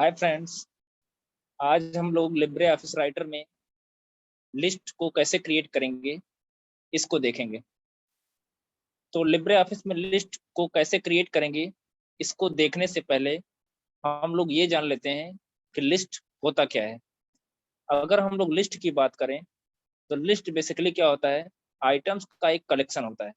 Hi friends. आज हम लोग लिब्रे ऑफिस राइटर में लिस्ट को कैसे क्रिएट करेंगे इसको देखेंगे। तो लिब्रे ऑफिस में लिस्ट को कैसे क्रिएट करेंगे इसको देखने से पहले हम लोग ये जान लेते हैं कि लिस्ट होता क्या है। अगर हम लोग लिस्ट की बात करें तो लिस्ट बेसिकली क्या होता है, आइटम्स का एक कलेक्शन होता है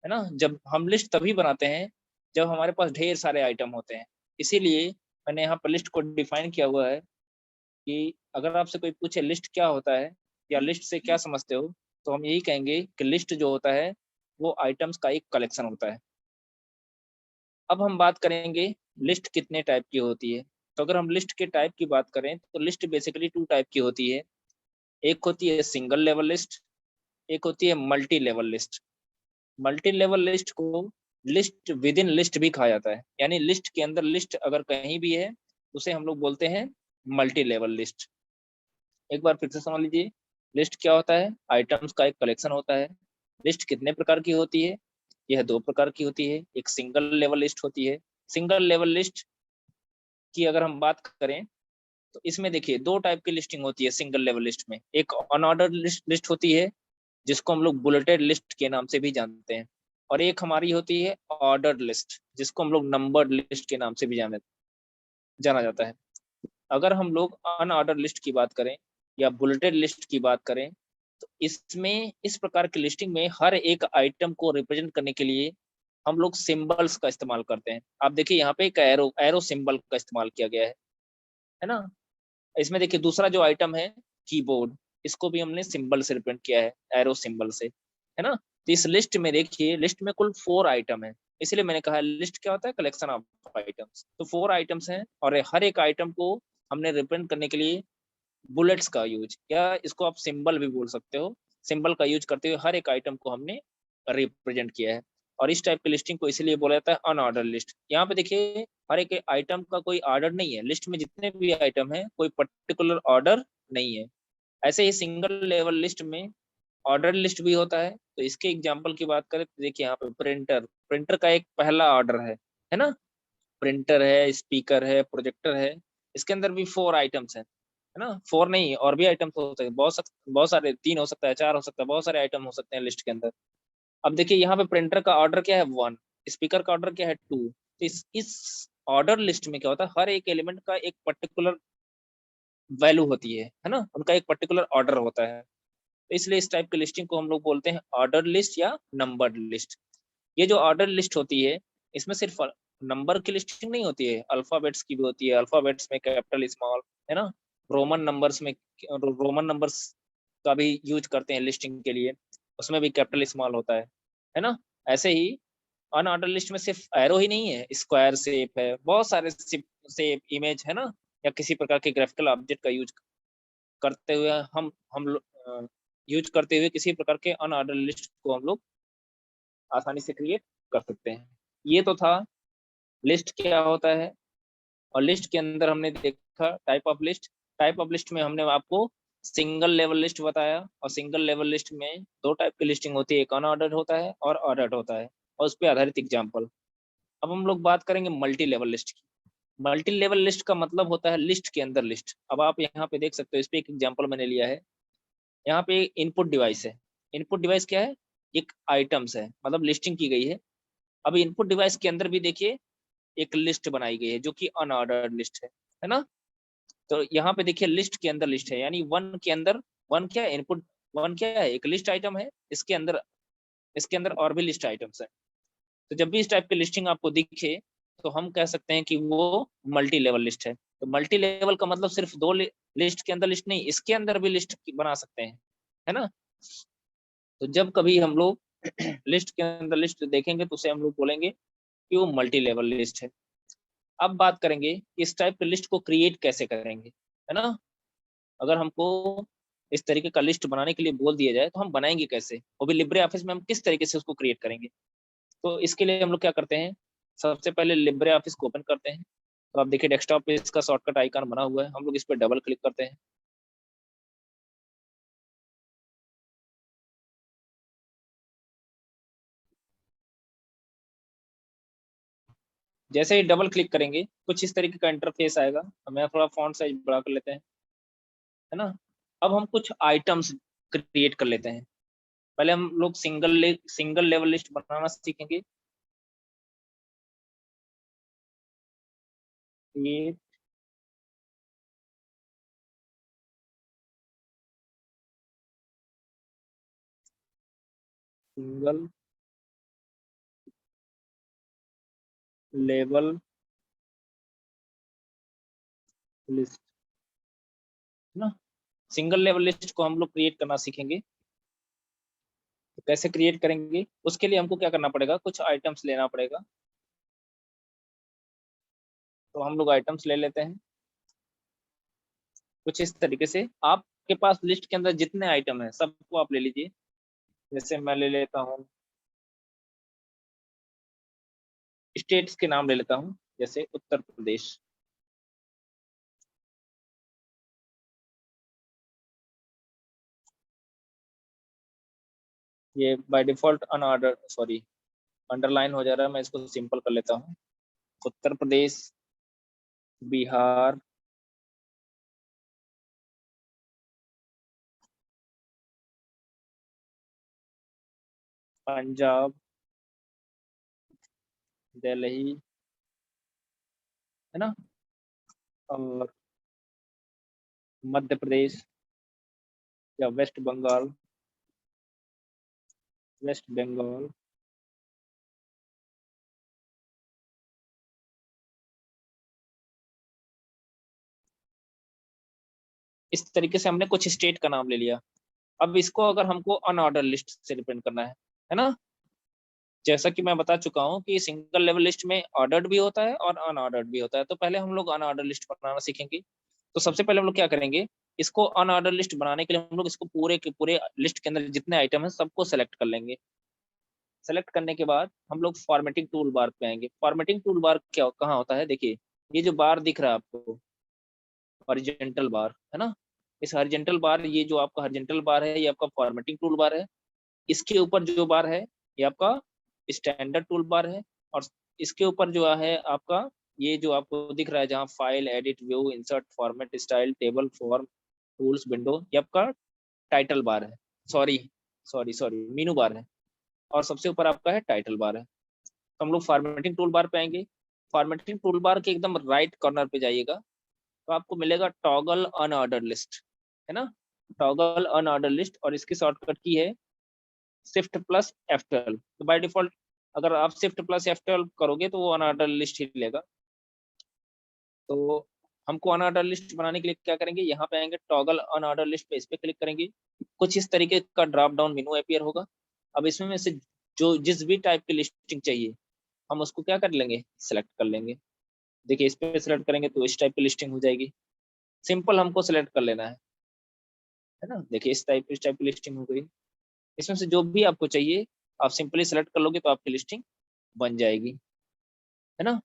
ना। जब हम लिस्ट तभी बनाते हैं जब हमारे पास ढेर सारे आइटम होते हैं। इसीलिए मैंने यहाँ पर लिस्ट को डिफाइन किया हुआ है कि अगर आपसे कोई पूछे लिस्ट क्या होता है या लिस्ट से क्या समझते हो, तो हम यही कहेंगे कि लिस्ट जो होता है वो आइटम्स का एक कलेक्शन होता है। अब हम बात करेंगे लिस्ट कितने टाइप की होती है। तो अगर हम लिस्ट के टाइप की बात करें तो लिस्ट बेसिकली टू टाइप की होती है। एक होती है सिंगल लेवल लिस्ट, एक होती है multi level list. Multi level list को लिस्ट विद इन लिस्ट भी कहा जाता है, यानी लिस्ट के अंदर लिस्ट अगर कहीं भी है उसे हम लोग बोलते हैं मल्टी लेवल लिस्ट। एक बार फिर से समझ लीजिए, लिस्ट क्या होता है, आइटम्स का एक कलेक्शन होता है। लिस्ट कितने प्रकार की होती है, यह दो प्रकार की होती है। एक सिंगल लेवल लिस्ट होती है। सिंगल लेवल लिस्ट की अगर हम बात करें तो इसमें देखिए दो टाइप की लिस्टिंग होती है सिंगल लेवल लिस्ट में। एक अनऑर्डर्ड लिस्ट होती है जिसको हम लोग बुलेटेड लिस्ट के नाम से भी जानते हैं, और एक हमारी होती है ऑर्डर्ड लिस्ट जिसको हम लोग नंबर्ड लिस्ट के नाम से भी जाना जाता है। अगर हम लोग अनऑर्डर लिस्ट की बात करें या बुलेटेड लिस्ट की बात करें तो इसमें इस प्रकार की लिस्टिंग में हर एक आइटम को रिप्रेजेंट करने के लिए हम लोग सिंबल्स का इस्तेमाल करते हैं। आप देखिए यहाँ पे एक एरो एरो सिंबल का इस्तेमाल किया गया है ना। इसमें देखिए दूसरा जो आइटम है कीबोर्ड, इसको भी हमने सिंबल से रिप्रेजेंट किया है, एरो सिंबल से, है ना। तो इस लिस्ट में देखिए, लिस्ट में कुल 4 आइटम है। इसलिए मैंने कहा लिस्ट क्या होता है, कलेक्शन ऑफ आइटम्स। तो 4 आइटम्स हैं और हर एक आइटम को हमने रिप्रेजेंट करने के लिए बुलेट्स का यूज, या इसको आप सिंबल भी बोल सकते हो, सिंबल का यूज करते हुए हर एक आइटम को हमने रिप्रेजेंट किया है। और इस टाइप की लिस्टिंग को इसलिए बोला जाता है अनऑर्डर लिस्ट। यहाँ पे देखिए हर एक आइटम का कोई ऑर्डर नहीं है, लिस्ट में जितने भी आइटम है कोई पर्टिकुलर ऑर्डर नहीं है। ऐसे ही सिंगल लेवल लिस्ट में ऑर्डर लिस्ट भी होता है। तो इसके एग्जांपल की बात करें तो देखिए यहाँ पे प्रिंटर, प्रिंटर का एक पहला ऑर्डर है ना। प्रिंटर है, स्पीकर है, प्रोजेक्टर है। इसके अंदर भी 4 आइटम्स हैं, है ना। 4 नहीं और भी आइटम्स हो सकते हैं, बहुत सारे, 3 हो सकता है, 4 हो सकता है, बहुत सारे आइटम हो सकते हैं लिस्ट के अंदर। अब देखिए यहाँ पे प्रिंटर का ऑर्डर क्या है 1, स्पीकर का ऑर्डर क्या है 2। तो इस ऑर्डर लिस्ट में क्या होता है, हर एक एलिमेंट का एक पर्टिकुलर वैल्यू होती है ना, उनका एक पर्टिकुलर ऑर्डर होता है। तो इसलिए इस टाइप की लिस्टिंग को हम लोग बोलते हैं ऑर्डर लिस्ट या नंबर्ड लिस्ट। ये जो ऑर्डर लिस्ट होती है इसमें सिर्फ नंबर की लिस्टिंग नहीं होती है, अल्फाबेट्स की भी होती है। अल्फाबेट्स में कैपिटल, स्मॉल, है ना। रोमन नंबर्स में, रोमन नंबर्स का भी यूज करते हैं लिस्टिंग के लिए, उसमें भी कैपिटल स्मॉल होता है ना। ऐसे ही अनऑर्डर लिस्ट में सिर्फ एरो ही नहीं है, स्क्वायर शेप है, बहुत सारे शेप, इमेज, है ना, या किसी प्रकार के ग्राफिकल ऑब्जेक्ट का यूज करते हुए हम यूज करते हुए किसी प्रकार के अनऑर्डर लिस्ट को हम लोग आसानी से क्रिएट कर सकते हैं। ये तो था लिस्ट क्या होता है। और लिस्ट के अंदर हमने देखा type of list. Type of list में हमने आपको सिंगल लेवल लिस्ट बताया, और सिंगल लेवल लिस्ट में दो टाइप की लिस्टिंग होती है, एक अनऑर्डर्ड होता है और ऑर्डर्ड होता है, और उस पर आधारित एग्जाम्पल। अब हम लोग बात करेंगे मल्टी लेवल लिस्ट की। मल्टी लेवल लिस्ट का मतलब होता है लिस्ट के अंदर लिस्ट। अब आप यहाँ पे देख सकते हो, इस पे एक एग्जाम्पल मैंने लिया है। यहाँ पे इनपुट डिवाइस है। इनपुट डिवाइस क्या है, एक आइटम्स है, मतलब लिस्टिंग की गई है। अब इनपुट डिवाइस के अंदर भी देखिए एक लिस्ट बनाई गई है जो कि अनऑर्डर्ड लिस्ट है ना। तो यहाँ पे देखिए लिस्ट के अंदर लिस्ट है, यानी वन के अंदर, वन क्या है, इनपुट वन क्या है, एक लिस्ट आइटम है, इसके अंदर और भी लिस्ट आइटम्स है। तो जब भी इस टाइप की लिस्टिंग आपको दिखे तो हम कह सकते हैं कि वो मल्टी लेवल लिस्ट है। तो मल्टी लेवल का मतलब सिर्फ दो लिस्ट के अंदर लिस्ट नहीं, इसके अंदर भी लिस्ट बना सकते हैं, है ना। तो जब कभी हम लोग लिस्ट के अंदर लिस्ट देखेंगे तो उसे हम लोग बोलेंगे कि वो मल्टी लेवल लिस्ट है। अब बात करेंगे कि इस टाइप की लिस्ट को क्रिएट कैसे करेंगे, है ना। अगर हमको इस तरीके का लिस्ट बनाने के लिए बोल दिया जाए तो हम बनाएंगे कैसे, वो भी लिब्रे ऑफिस में हम किस तरीके से उसको क्रिएट करेंगे। तो इसके लिए हम लोग क्या करते हैं, सबसे पहले लिब्रे ऑफिस को ओपन करते हैं। तो आप देखिए डेस्कटॉप पे इसका शॉर्टकट आइकन बना हुआ है, हम लोग इस पर डबल क्लिक करते हैं। जैसे ही डबल क्लिक करेंगे कुछ इस तरीके का इंटरफेस आएगा। हमें थोड़ा फॉन्ट साइज बड़ा कर लेते हैं, है ना। अब हम कुछ आइटम्स क्रिएट कर लेते हैं। पहले हम लोग सिंगल लेवल लिस्ट बनाना सीखेंगे। ये सिंगल लेवल लिस्ट, है ना। सिंगल लेवल लिस्ट को हम लोग क्रिएट करना सीखेंगे। तो कैसे क्रिएट करेंगे, उसके लिए हमको क्या करना पड़ेगा, कुछ आइटम्स लेना पड़ेगा। तो हम लोग आइटम्स ले लेते हैं कुछ इस तरीके से। आपके पास लिस्ट के अंदर जितने आइटम है सबको आप ले लीजिए। जैसे मैं ले लेता हूँ, स्टेट्स के नाम ले लेता हूँ, जैसे उत्तर प्रदेश। ये by default unordered, sorry, underline हो जा रहा है, मैं इसको सिंपल कर लेता हूँ। उत्तर प्रदेश, बिहार, पंजाब, दिल्ली, है ना, और मध्य प्रदेश या वेस्ट बंगाल, वेस्ट बंगाल। इस तरीके से हमने कुछ स्टेट का नाम ले लिया। अब इसको अगर हमको अनऑर्डर लिस्ट से रिप्रेजेंट करना है ना। जैसा कि मैं बता चुका हूँ कि सिंगल लेवल लिस्ट में ऑर्डर्ड भी होता है और अनऑर्डर्ड भी होता है। तो पहले हम लोग अनऑर्डर लिस्ट बनाना सीखेंगे। तो सबसे पहले हम लोग क्या करेंगे, इसको अनऑर्डर लिस्ट बनाने के लिए हम लोग इसको पूरे के पूरे लिस्ट के अंदर जितने आइटम है सबको सेलेक्ट कर लेंगे। सेलेक्ट करने के बाद हम लोग फॉर्मेटिंग टूल बार पे आएंगे। फॉर्मेटिंग टूल बार क्या कहाँ होता है, देखिए ये जो बार दिख रहा है आपको, हॉरिजेंटल बार, है ना। इस हॉरिजेंटल बार, ये जो आपका हॉरिजेंटल बार है, ये आपका फॉर्मेटिंग टूल बार है। इसके ऊपर जो बार है ये आपका स्टैंडर्ड टूल बार है। और इसके ऊपर जो है आपका, ये जो आपको दिख रहा है जहाँ file, edit, view, insert, format, style, table, form, tools, window, ये आपका टाइटल बार है। सॉरी सॉरी सॉरी, मीनू बार है। और सबसे ऊपर आपका है टाइटल बार है। तो हम लोग फॉर्मेटिंग टूल बार पे आएंगे। फॉर्मेटिंग टूल बार के एकदम राइट कॉर्नर पे जाइएगा, तो आपको मिलेगा टॉगल अनऑर्डर लिस्ट, है ना। टॉगल अनऑर्डर लिस्ट, और इसकी शॉर्टकट की है शिफ्ट प्लस F12। तो बाय डिफॉल्ट अगर आप शिफ्ट प्लस F12 करोगे तो वो अनऑर्डर लिस्ट ही लेगा। तो हमको अनऑर्डर लिस्ट बनाने के लिए क्या करेंगे, यहाँ पे आएंगे टॉगल अनऑर्डर लिस्ट पे, इस पे क्लिक करेंगे। कुछ इस तरीके का ड्रॉप डाउन मेनू अपीयर होगा। अब इसमें में से जो जिस भी टाइप की लिस्टिंग चाहिए हम उसको क्या कर लेंगे, सेलेक्ट कर लेंगे। देखिए इस पे सेलेक्ट करेंगे तो इस टाइप की लिस्टिंग हो जाएगी। सिंपल हमको सेलेक्ट कर लेना है ना। देखिए इस टाइप की लिस्टिंग हो गई। इसमें से जो भी आपको चाहिए आप सिंपली सेलेक्ट कर लोगे तो आपकी लिस्टिंग बन जाएगी, है ना।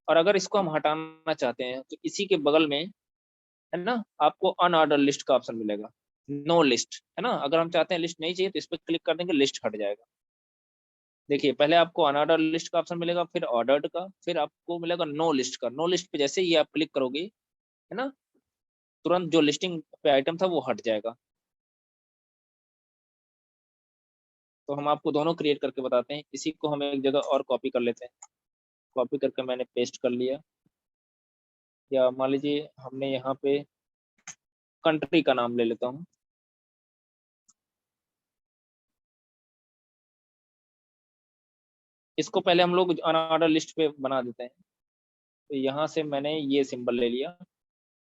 और अगर इसको हम हटाना चाहते हैं तो इसी के बगल में, है ना, आपको अनऑर्डर लिस्ट का ऑप्शन मिलेगा, नो लिस्ट, है ना। अगर हम चाहते हैं लिस्ट नहीं चाहिए तो इस पर क्लिक कर देंगे, लिस्ट हट जाएगा। देखिए पहले आपको अनऑर्डर लिस्ट का ऑप्शन मिलेगा, फिर ऑर्डर्ड का, फिर आपको मिलेगा नो लिस्ट का। नो लिस्ट पे जैसे ही आप क्लिक करोगे, है ना, तुरंत जो लिस्टिंग पे आइटम था वो हट जाएगा। तो हम आपको दोनों क्रिएट करके बताते हैं। इसी को हम एक जगह और कॉपी कर लेते हैं। कॉपी करके मैंने पेस्ट कर लिया। या मान लीजिए हमने यहाँ पे कंट्री का नाम ले लेता हूँ। इसको पहले हम लोग अनऑर्डर लिस्ट पे बना देते हैं। तो यहाँ से मैंने ये सिंबल ले लिया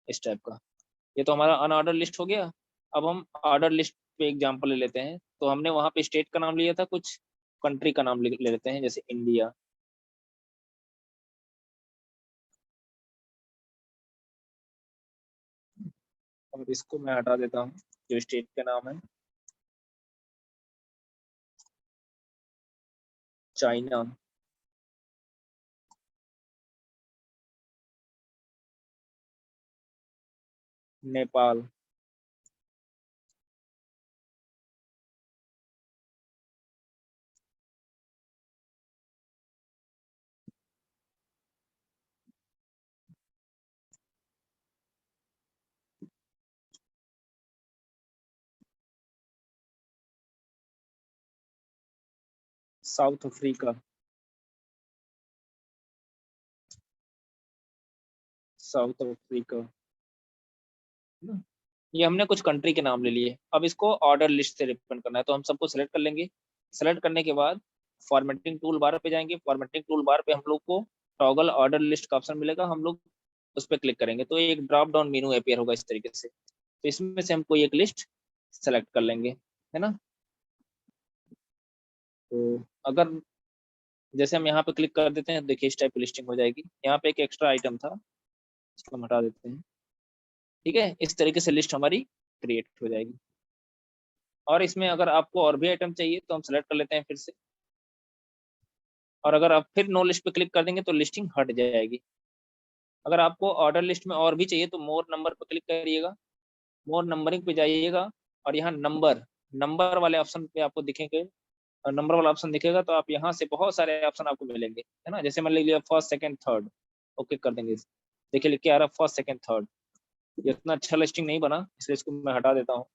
इस टाइप का। ये तो हमारा अनऑर्डर लिस्ट हो गया। अब हम ऑर्डर लिस्ट पे एग्जांपल ले लेते हैं। तो हमने वहाँ पे स्टेट का नाम लिया था, कुछ कंट्री का नाम ले लेते हैं, जैसे इंडिया। और इसको मैं हटा देता हूँ जो स्टेट का नाम है, China, Nepal, south Africa, south Africa, ये हमने कुछ कंट्री के नाम ले लिए। अब इसको ऑर्डर लिस्ट से रिप्रेजेंट करना है, तो हम सबको सिलेक्ट कर लेंगे। सेलेक्ट करने के बाद फॉर्मेटिंग टूल बार पे जाएंगे। फॉर्मेटिंग टूल बार पे हम लोग को टॉगल ऑर्डर लिस्ट का ऑप्शन मिलेगा, हम लोग उस पर क्लिक करेंगे तो एक ड्रॉप डाउन मेनू अपेयर होगा इस तरीके से। तो इसमें से हम कोई एक लिस्ट सेलेक्ट कर लेंगे, है ना। तो अगर जैसे हम यहाँ पे क्लिक कर देते हैं, देखिए इस टाइप की लिस्टिंग हो जाएगी। यहाँ पे एक एक्स्ट्रा आइटम था, इसको हम हटा देते हैं। ठीक है, इस तरीके से लिस्ट हमारी क्रिएट हो जाएगी। और इसमें अगर आपको और भी आइटम चाहिए तो हम सेलेक्ट कर लेते हैं फिर से, और अगर आप फिर नो लिस्ट पे क्लिक कर देंगे तो लिस्टिंग हट जाएगी। अगर आपको ऑर्डर लिस्ट में और भी चाहिए तो मोर नंबर पर क्लिक करिएगा, मोर नंबरिंग पे जाइएगा, और यहाँ नंबर नंबर वाले ऑप्शन पे आपको दिखेंगे, और नंबर वाला ऑप्शन दिखेगा तो आप यहाँ से बहुत सारे ऑप्शन आपको मिलेंगे, है ना। जैसे मान लीजिए फर्स्ट सेकंड थर्ड, ओके कर देंगे। देखिए लिख के आ रहा फर्स्ट सेकंड थर्ड। ये इतना अच्छा लिस्टिंग नहीं बना, इसलिए इसको मैं हटा देता हूँ।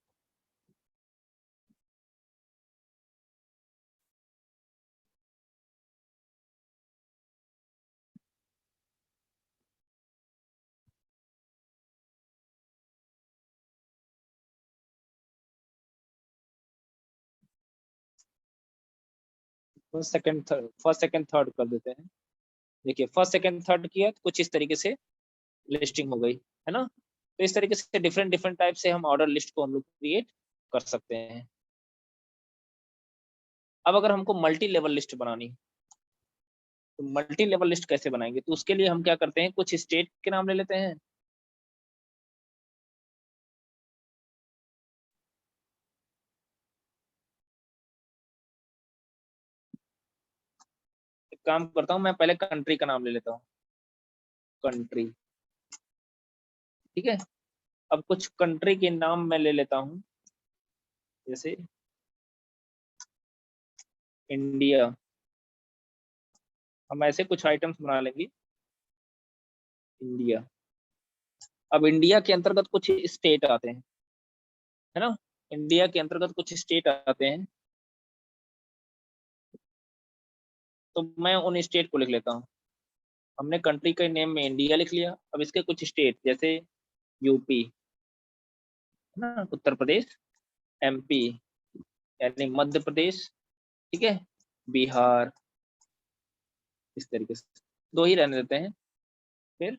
फर्स्ट सेकंड थर्ड कर देते हैं। देखिए फर्स्ट सेकंड थर्ड किया तो कुछ इस तरीके से लिस्टिंग हो गई, है ना। तो इस तरीके से डिफरेंट डिफरेंट टाइप से हम ऑर्डर लिस्ट को हम लोग क्रिएट कर सकते हैं। अब अगर हमको मल्टी लेवल लिस्ट बनानी है, तो मल्टी लेवल लिस्ट कैसे बनाएंगे, तो उसके लिए हम क्या करते हैं, कुछ स्टेट के नाम ले लेते हैं। एक काम करता हूँ, मैं पहले कंट्री का नाम ले लेता हूँ, कंट्री। ठीक है, अब कुछ कंट्री के नाम मैं ले लेता हूँ, जैसे इंडिया। हम ऐसे कुछ आइटम्स बना लेंगे, इंडिया। अब इंडिया के अंतर्गत कुछ स्टेट आते हैं, है ना। इंडिया के अंतर्गत कुछ स्टेट आते हैं, तो मैं उन स्टेट को लिख लेता हूँ। हमने कंट्री के नेम में इंडिया लिख लिया। अब इसके कुछ स्टेट जैसे यूपी, है ना, उत्तर प्रदेश, एमपी यानी मध्य प्रदेश, ठीक है, बिहार, इस तरीके से दो ही रहने देते हैं। फिर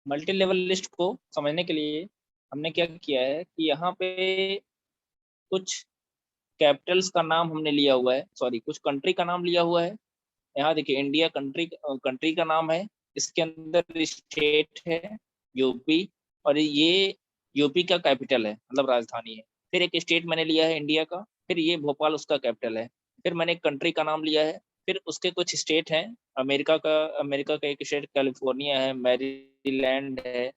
मल्टी लेवल लिस्ट को समझने के लिए हमने क्या किया है कि यहाँ पे कुछ कैपिटल्स का नाम हमने लिया हुआ है, सॉरी कुछ कंट्री का नाम लिया हुआ है। यहाँ देखिए इंडिया कंट्री कंट्री का नाम है, इसके अंदर स्टेट है यूपी, और ये यूपी का कैपिटल है मतलब राजधानी है। फिर एक स्टेट मैंने लिया है इंडिया का, फिर ये भोपाल उसका कैपिटल है। फिर मैंने एक कंट्री का नाम लिया है, फिर उसके कुछ स्टेट हैं। अमेरिका का एक स्टेट कैलिफोर्निया है, मैरीलैंड है,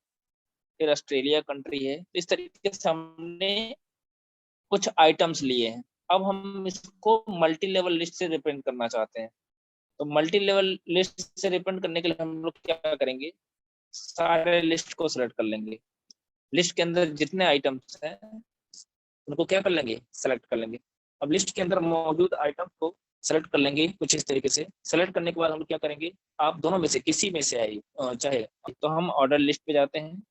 फिर ऑस्ट्रेलिया कंट्री है। तो इस तरीके से हमने कुछ आइटम्स लिए हैं। अब हम इसको मल्टी लेवल लिस्ट से रिप्रेजेंट करना चाहते हैं। तो मल्टी लेवल लिस्ट से रिप्रेजेंट करने के लिए हम लोग क्या करेंगे, सारे लिस्ट को सिलेक्ट कर लेंगे। लिस्ट के अंदर जितने आइटम्स हैं उनको क्या कर लेंगे, सेलेक्ट कर लेंगे। अब लिस्ट के अंदर मौजूद आइटम को सेलेक्ट कर लेंगे कुछ इस तरीके से। सेलेक्ट करने के बाद हम लोग क्या करेंगे, आप दोनों में से किसी में से आए चाहे, तो हम ऑर्डर लिस्ट पे जाते हैं,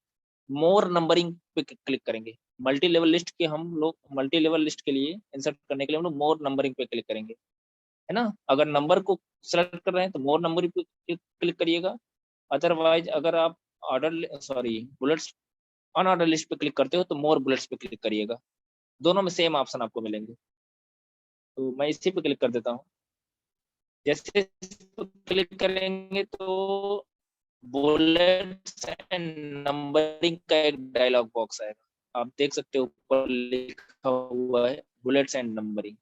मोर नंबरिंग पे क्लिक करेंगे। मल्टी लेवल लिस्ट के हम लोग मल्टी लेवल लिस्ट के लिए इंसर्ट करने के लिए हम लोग मोर नंबरिंग पे क्लिक करेंगे, है ना। अगर नंबर को सेलेक्ट कर रहे हैं तो मोर नंबरिंग पे क्लिक करिएगा। अदरवाइज अगर आप order sorry bullets on order list पे क्लिक करते हो तो मोर बुलेट्स पे क्लिक करिएगा। दोनों में सेम ऑप्शन आपको मिलेंगे। तो मैं इसी पे क्लिक कर देता हूँ। जैसे क्लिक करेंगे तो बुलेट्स एंड नंबरिंग का एक डायलॉग बॉक्स आएगा, आप देख सकते हो ऊपर लिखा हुआ है बुलेट्स एंड नंबरिंग।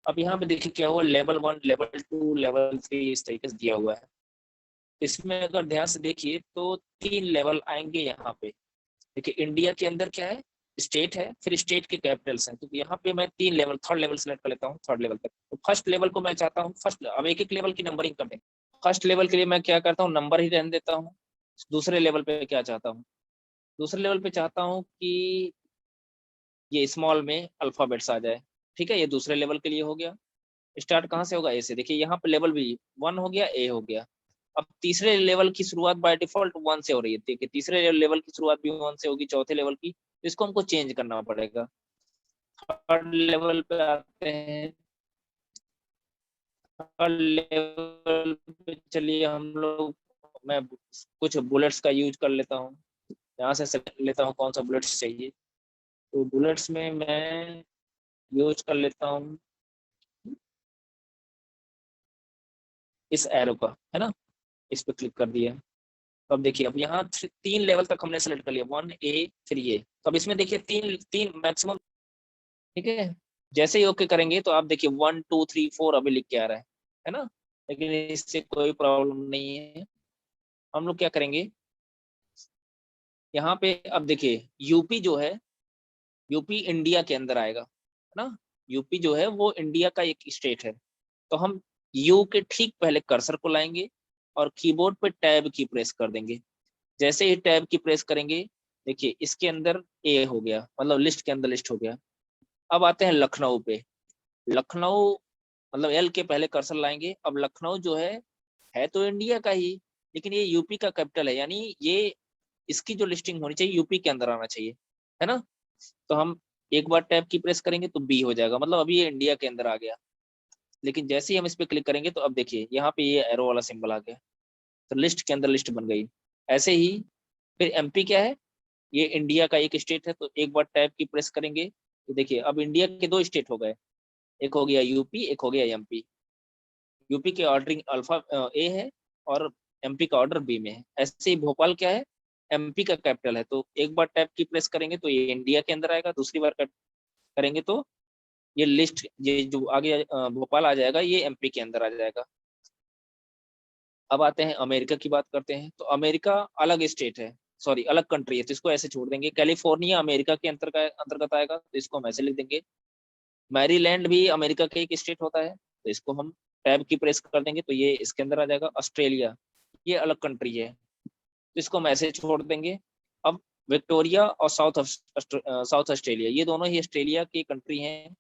अब यहाँ पे देखिए क्या हुआ, लेवल 1, लेवल 2, लेवल 3 इस तरीके से दिया हुआ है। इसमें अगर ध्यान से देखिए तो 3 लेवल आएंगे यहाँ पे। देखिए इंडिया के अंदर क्या है, स्टेट है, फिर स्टेट के कैपिटल्स हैं। तो यहाँ पे मैं 3 लेवल, थर्ड लेवल सेलेक्ट कर लेता हूँ, थर्ड लेवल तक। तो फर्स्ट लेवल को मैं चाहता हूँ फर्स्ट, अब एक एक लेवल की नंबरिंग कर दें। फर्स्ट लेवल के लिए मैं क्या करता हूँ, नंबर ही रहने देता हूँ। दूसरे लेवल पे क्या चाहता हूँ, दूसरे लेवल पे चाहता हूँ कि ये स्मॉल में अल्फाबेट्स आ जाए। ठीक है, ये दूसरे लेवल के लिए हो गया। स्टार्ट कहाँ से होगा, ए से। देखिए यहाँ पे लेवल भी 1 हो गया, ए हो गया। अब तीसरे लेवल की शुरुआत बाय डिफॉल्ट 1 से हो रही है। देखिए तीसरे लेवल की शुरुआत भी 1 से होगी, चौथे लेवल की, तो इसको हमको चेंज करना पड़ेगा। थर्ड लेवल पे आते हैं। थर्ड लेवल पे चलिए हम लोग, मैं कुछ बुलेट्स का यूज कर लेता हूँ। यहाँ से select लेता हूँ कौन सा बुलेट्स चाहिए। तो बुलेट्स में मैं यूज कर लेता हूँ इस एरो का, है ना। इस पे क्लिक कर दिया। तो अब देखिए, अब यहाँ 3 लेवल तक हमने सेलेक्ट कर लिया, 1A फिर ये। तो अब इसमें देखिए तीन तीन मैक्सिमम। ठीक है, जैसे ही ओके करेंगे तो आप देखिए 1 2 3 4 अभी लिख के आ रहा है ना। लेकिन इससे कोई प्रॉब्लम नहीं है। हम लोग क्या करेंगे, यहाँ पे अब देखिए यूपी जो है, यूपी इंडिया के अंदर आएगा, है ना। यूपी जो है वो इंडिया का एक स्टेट है। तो हम यू के ठीक पहले कर्सर को लाएंगे और कीबोर्ड पे टैब की प्रेस कर देंगे। जैसे ही टैब की प्रेस करेंगे, देखिए इसके अंदर ए हो गया, मतलब लिस्ट के अंदर लिस्ट हो गया। अब आते हैं लखनऊ पे। लखनऊ मतलब एल के पहले कर्सर लाएंगे। अब लखनऊ जो है तो इंडिया का ही, लेकिन ये यूपी का कैपिटल है, यानी ये इसकी जो लिस्टिंग होनी चाहिए यूपी के अंदर आना चाहिए, है ना। तो हम एक बार टैब की प्रेस करेंगे तो बी हो जाएगा, मतलब अभी ये इंडिया के अंदर आ गया। लेकिन जैसे ही हम इस पे क्लिक करेंगे तो अब देखिए यहाँ पे ये एरो वाला सिंबल आ गया, तो लिस्ट के अंदर लिस्ट बन गई। ऐसे ही फिर एमपी क्या है, ये इंडिया का एक स्टेट है, तो एक बार टैब की प्रेस करेंगे तो देखिए अब इंडिया के 2 स्टेट हो गए, एक हो गया यूपी, एक हो गया एमपी। यूपी के ऑर्डरिंग अल्फा ए है और एमपी का ऑर्डर बी में है। ऐसे ही भोपाल क्या है, एमपी का कैपिटल है, तो एक बार टैब की प्रेस करेंगे तो ये इंडिया के अंदर आएगा, दूसरी बार करेंगे तो ये लिस्ट, ये जो आगे भोपाल आ जाएगा, ये एमपी के अंदर आ जाएगा। अब आते हैं अमेरिका की बात करते हैं। तो अमेरिका अलग स्टेट है, सॉरी अलग कंट्री है, तो इसको ऐसे छोड़ देंगे। कैलिफोर्निया अमेरिका के अंतर्गत आएगा, तो इसको हम ऐसे लिख देंगे। मैरीलैंड भी अमेरिका का एक स्टेट होता है, तो इसको हम टैब की प्रेस कर देंगे तो ये इसके अंदर आ जाएगा। ऑस्ट्रेलिया ये अलग कंट्री है, तो इसको हम ऐसे छोड़ देंगे। अब विक्टोरिया और साउथ ऑस्ट्रेलिया, ये दोनों ही ऑस्ट्रेलिया की कंट्री हैं,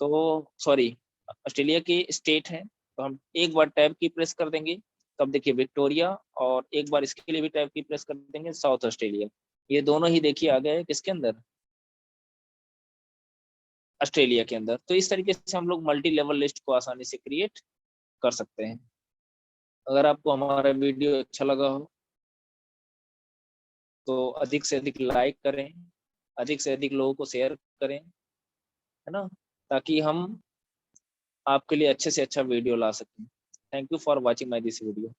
तो सॉरी ऑस्ट्रेलिया के स्टेट हैं। तो हम एक बार टैब की प्रेस कर देंगे, तब देखिए विक्टोरिया, और एक बार इसके लिए भी टैब की प्रेस कर देंगे साउथ ऑस्ट्रेलिया। ये दोनों ही देखिए आ गए किसके अंदर, ऑस्ट्रेलिया के अंदर। तो इस तरीके से हम लोग मल्टी लेवल लिस्ट को आसानी से क्रिएट कर सकते हैं। अगर आपको हमारा वीडियो अच्छा लगा हो तो अधिक से अधिक लाइक करें, अधिक से अधिक लोगों को शेयर करें, है ना, ताकि हम आपके लिए अच्छे से अच्छा वीडियो ला सकें। Thank you for watching my this video.